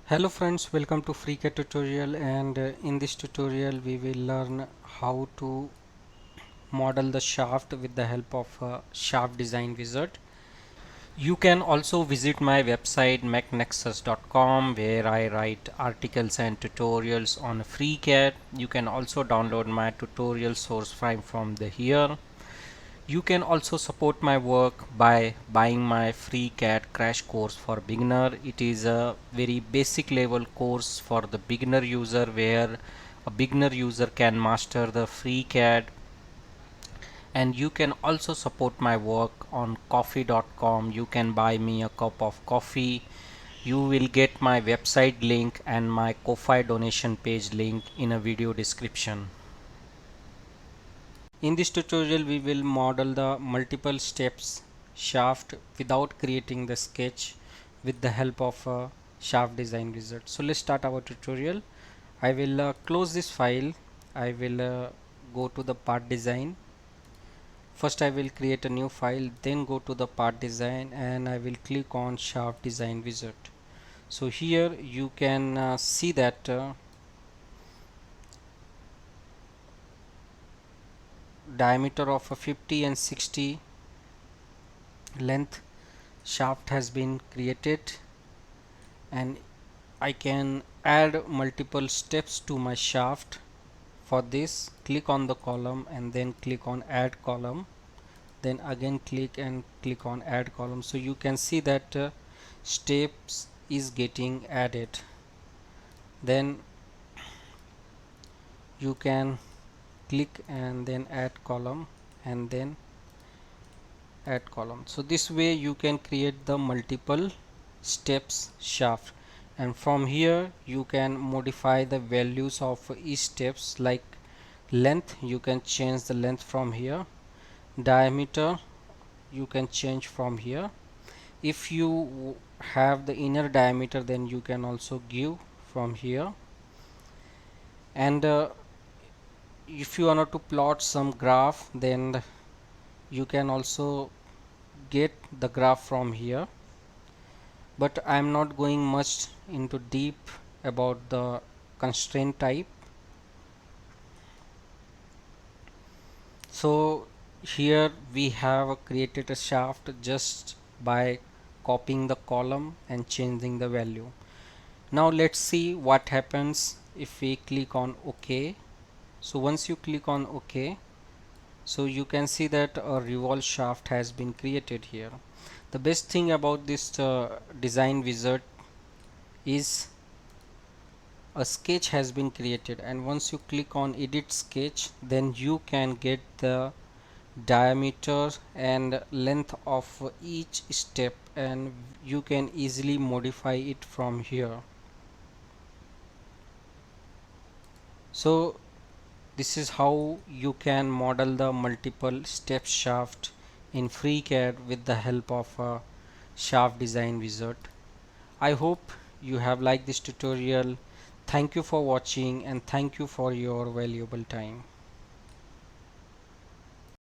Hello friends, welcome to FreeCAD tutorial, and in this tutorial we will learn how to model the shaft with the help of a shaft design wizard. You can also visit my website mechnexus.com, where I write articles and tutorials on FreeCAD. You can also download my tutorial source file from here. You can also support my work by buying my free CAD crash course for beginner. It is a very basic level course for the beginner user, where a beginner user can master the free CAD. And you can also support my work on coffee.com. You can buy me a cup of coffee. You will get my website link and my Ko-Fi donation page link in a video description. In this tutorial we will model the multiple steps shaft without creating the sketch with the help of a shaft design wizard. So let's start our tutorial. I will close this file. I will go to the part design. First I will create a new file, then go to the part design, and I will click on shaft design wizard. So here you can see that diameter of a 50 and 60 length shaft has been created, and I can add multiple steps to my shaft. For this, click on the column and then click on add column, then again click on add column. So you can see that steps is getting added. Then you can click and then add column and then add column. So this way you can create the multiple steps shaft, and from here you can modify the values of each steps. Like length, you can change the length from here. Diameter you can change from here. If you have the inner diameter, then you can also give from here. And if you want to plot some graph, then you can also get the graph from here, but I am not going much into deep about the constraint type. So here we have created a shaft just by copying the column and changing the value. Now let's see what happens if we click on OK. So once you click on OK, so you can see that a revolve shaft has been created here. The best thing about this design wizard is a sketch has been created, and once you click on edit sketch, then you can get the diameter and length of each step, and you can easily modify it from here. So this is how you can model the multiple step shaft in FreeCAD with the help of a shaft design wizard. I hope you have liked this tutorial. Thank you for watching, and thank you for your valuable time.